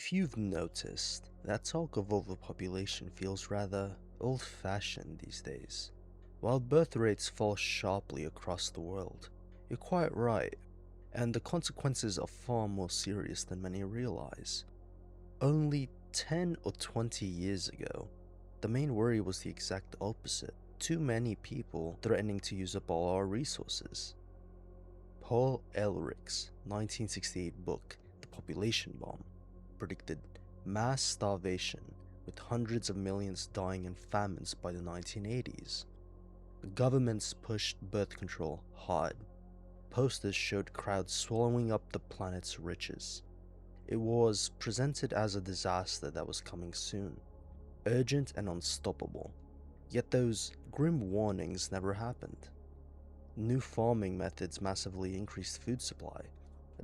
If you've noticed, that talk of overpopulation feels rather old-fashioned these days. While birth rates fall sharply across the world, you're quite right, and the consequences are far more serious than many realize. Only 10 or 20 years ago, the main worry was the exact opposite: too many people threatening to use up all our resources. Paul Ehrlich's 1968 book, The Population Bomb, predicted mass starvation with hundreds of millions dying in famines by the 1980s. Governments pushed birth control hard. Posters showed crowds swallowing up the planet's riches. It was presented as a disaster that was coming soon, urgent and unstoppable. Yet those grim warnings never happened. New farming methods massively increased food supply.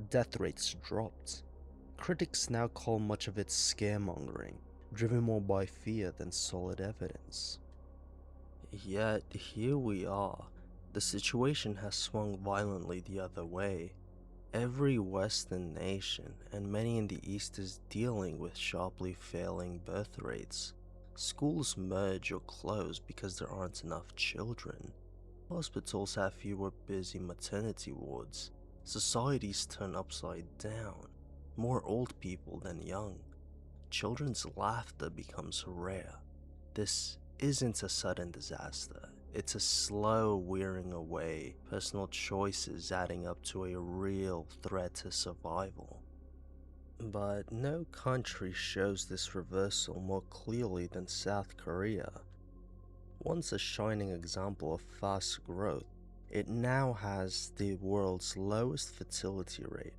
Death rates dropped. Critics now call much of it scaremongering, driven more by fear than solid evidence. Yet here we are. The situation has swung violently the other way. Every Western nation, and many in the East, is dealing with sharply failing birth rates. Schools merge or close because there aren't enough children. Hospitals have fewer busy maternity wards. Societies turn upside down. More old people than young. Children's laughter becomes rare. This isn't a sudden disaster. It's a slow wearing away, personal choices adding up to a real threat to survival. But no country shows this reversal more clearly than South Korea. Once a shining example of fast growth, it now has the world's lowest fertility rate.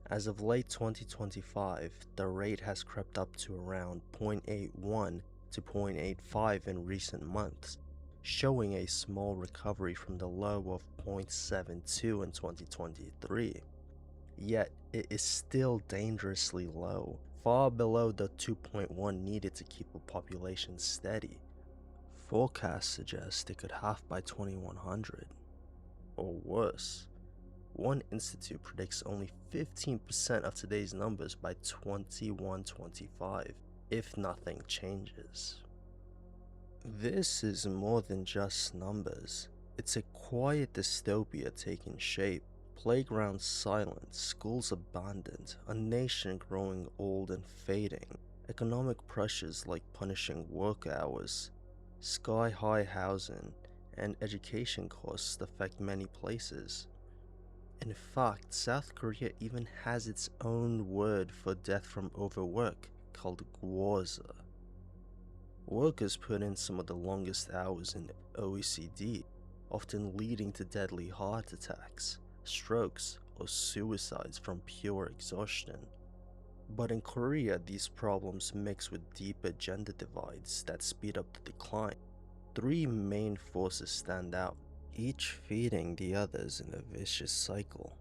As of late 2025, the rate has crept up to around 0.81 to 0.85 in recent months, showing a small recovery from the low of 0.72 in 2023. Yet it is still dangerously low, far below the 2.1 needed to keep a population steady. Forecasts suggest it could halve by 2100, or worse. One institute predicts only 15% of today's numbers by 2125, if nothing changes. This is more than just numbers. It's a quiet dystopia taking shape. Playgrounds silent, schools abandoned, a nation growing old and fading, economic pressures like punishing work hours, sky-high housing, and education costs affect many places. In fact, South Korea even has its own word for death from overwork, called gwoza. Workers put in some of the longest hours in OECD, often leading to deadly heart attacks, strokes, or suicides from pure exhaustion. But in Korea, these problems mix with deeper gender divides that speed up the decline. Three main forces stand out, each feeding the others in a vicious cycle.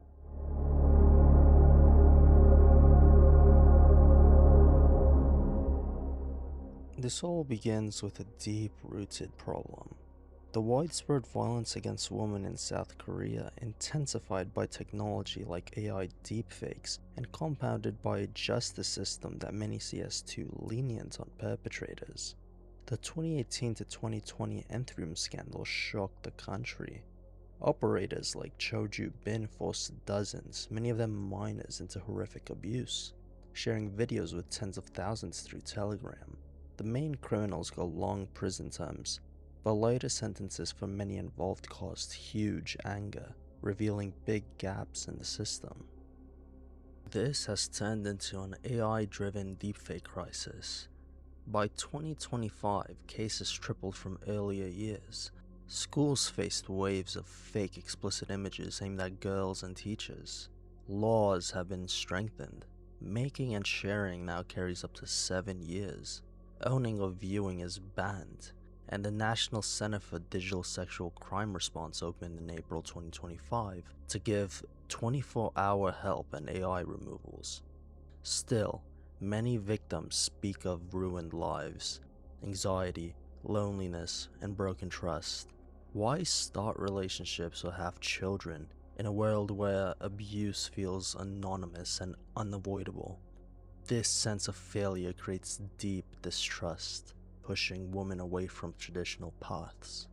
This all begins with a deep-rooted problem. The widespread violence against women in South Korea, intensified by technology like AI deepfakes and compounded by a justice system that many see as too lenient on perpetrators. The 2018 to 2020 Enthrium scandal shocked the country. Operators like Choju Bin forced dozens, many of them minors, into horrific abuse, sharing videos with tens of thousands through Telegram. The main criminals got long prison terms, but later sentences for many involved caused huge anger, revealing big gaps in the system. This has turned into an AI-driven deepfake crisis. By 2025, cases tripled from earlier years. Schools faced waves of fake explicit images aimed at girls and teachers. Laws have been strengthened. Making and sharing now carries up to 7 years. Owning or viewing is banned. And the National Center for Digital Sexual Crime Response opened in April 2025 to give 24-hour help and AI removals. Still, many victims speak of ruined lives, anxiety, loneliness, and broken trust. Why start relationships or have children in a world where abuse feels anonymous and unavoidable? This sense of failure creates deep distrust, pushing women away from traditional paths.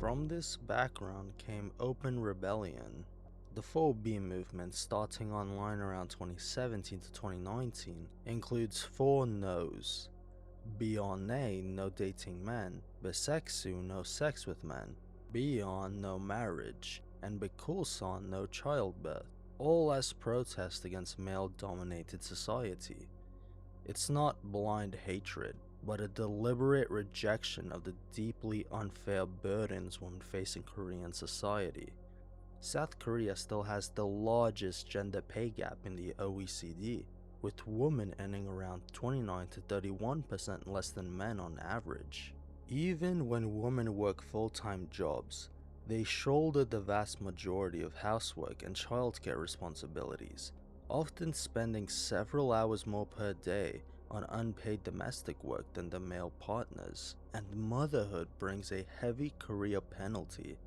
From this background came open rebellion. The 4B movement, starting online around 2017 to 2019, includes 4 no's. Beyond no dating men, bisexu, no sex with men, beyond no marriage, and bikulson, no childbirth, all as protest against male-dominated society. It's not blind hatred, but a deliberate rejection of the deeply unfair burdens women face in Korean society. South Korea still has the largest gender pay gap in the OECD, with women earning around 29 to 31% less than men on average. Even when women work full-time jobs, they shoulder the vast majority of housework and childcare responsibilities, often spending several hours more per day on unpaid domestic work than their male partners, and motherhood brings a heavy career penalty.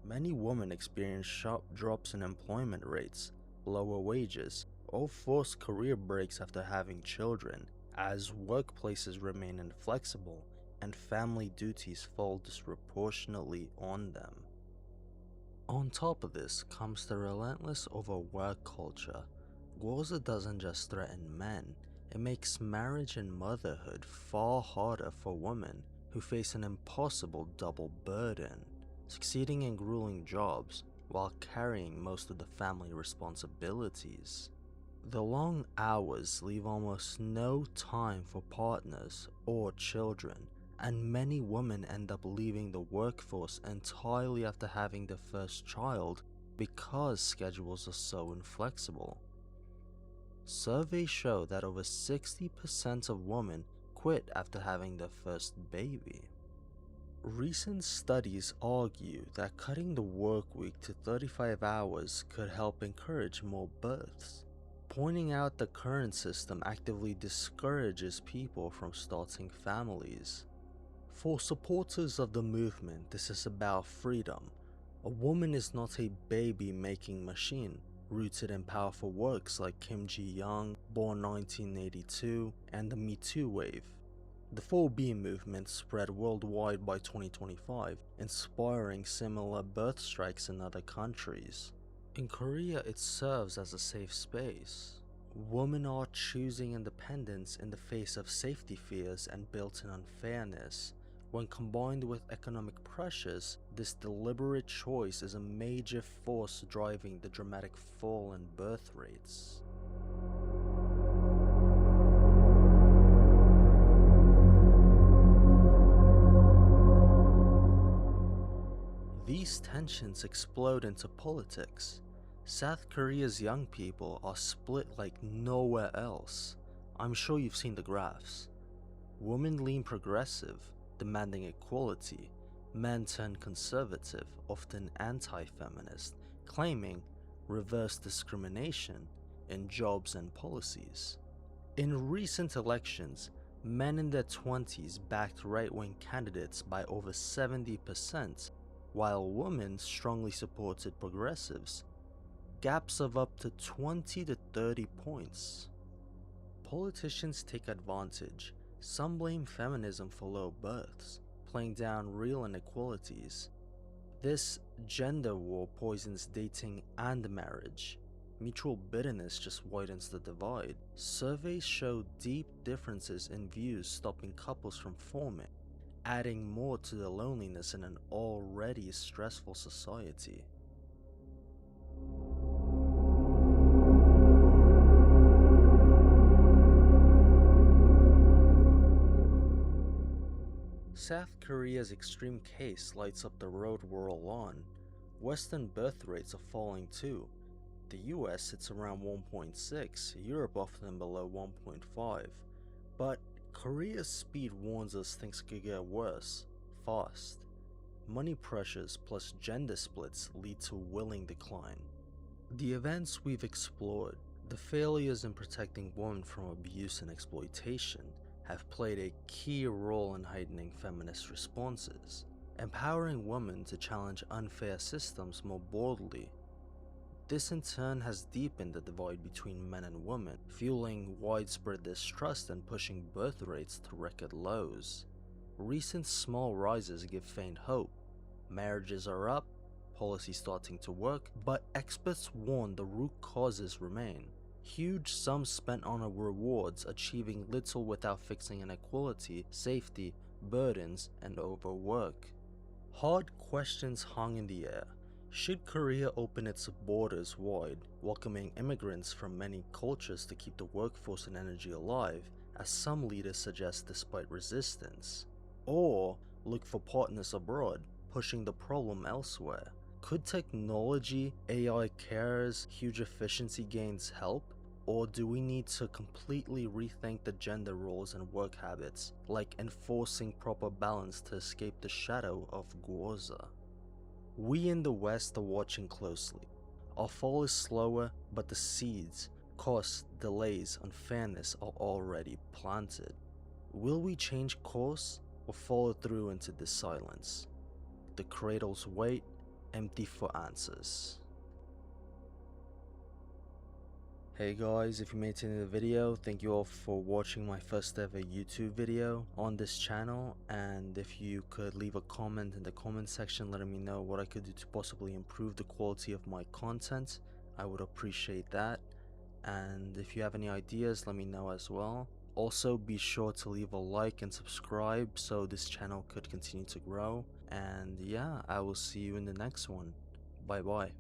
Many women experience sharp drops in employment rates, lower wages, or forced career breaks after having children, as workplaces remain inflexible and family duties fall disproportionately on them. On top of this comes the relentless overwork culture. Gwoza doesn't just threaten men, it makes marriage and motherhood far harder for women who face an impossible double burden, succeeding in grueling jobs while carrying most of the family responsibilities. The long hours leave almost no time for partners or children, and many women end up leaving the workforce entirely after having their first child because schedules are so inflexible. Surveys show that over 60% of women quit after having their first baby. Recent studies argue that cutting the work week to 35 hours could help encourage more births, pointing out the current system actively discourages people from starting families. For supporters of the movement, this is about freedom. A woman is not a baby-making machine, rooted in powerful works like Kim Ji-young, born 1982, and the Me Too wave. The 4B movement spread worldwide by 2025, inspiring similar birth strikes in other countries. In Korea, it serves as a safe space. Women are choosing independence in the face of safety fears and built-in unfairness. When combined with economic pressures, this deliberate choice is a major force driving the dramatic fall in birth rates. These tensions explode into politics. South Korea's young people are split like nowhere else. I'm sure you've seen the graphs. Women lean progressive, demanding equality. Men turn conservative, often anti-feminist, claiming reverse discrimination in jobs and policies. In recent elections, men in their 20s backed right-wing candidates by over 70%, while women strongly supported progressives, gaps of up to 20 to 30 points. Politicians take advantage. Some blame feminism for low births, playing down real inequalities. This gender war poisons dating and marriage. Mutual bitterness just widens the divide. Surveys show deep differences in views stopping couples from forming, adding more to the loneliness in an already stressful society. South Korea's extreme case lights up the road we're all on. Western birth rates are falling too. The US sits around 1.6, Europe often below 1.5. But Korea's speed warns us things could get worse, fast. Money pressures plus gender splits lead to willing decline. The events we've explored, the failures in protecting women from abuse and exploitation, have played a key role in heightening feminist responses. empowering women to challenge unfair systems more boldly. This in turn has deepened the divide between men and women, fueling widespread distrust and pushing birth rates to record lows. Recent small rises give faint hope. Marriages are up, policies starting to work, but experts warn the root causes remain. Huge sums spent on rewards achieving little without fixing inequality, safety, burdens, and overwork. Hard questions hung in the air. Should Korea open its borders wide, welcoming immigrants from many cultures to keep the workforce and energy alive, as some leaders suggest despite resistance? Or look for partners abroad, pushing the problem elsewhere? Could technology, AI cares, huge efficiency gains help? Or do we need to completely rethink the gender roles and work habits, like enforcing proper balance to escape the shadow of Gyoza? We in the West are watching closely. Our fall is slower, but the seeds, costs, delays, unfairness are already planted. Will we change course or follow through into this silence? The cradles wait, empty for answers. Hey guys, if you made it into the video, thank you all for watching my first ever YouTube video on this channel, and if you could leave a comment in the comment section letting me know what I could do to possibly improve the quality of my content, I would appreciate that. And if you have any ideas, let me know as well. Also, be sure to leave a like and subscribe so this channel could continue to grow. And yeah, I will see you in the next one. Bye bye.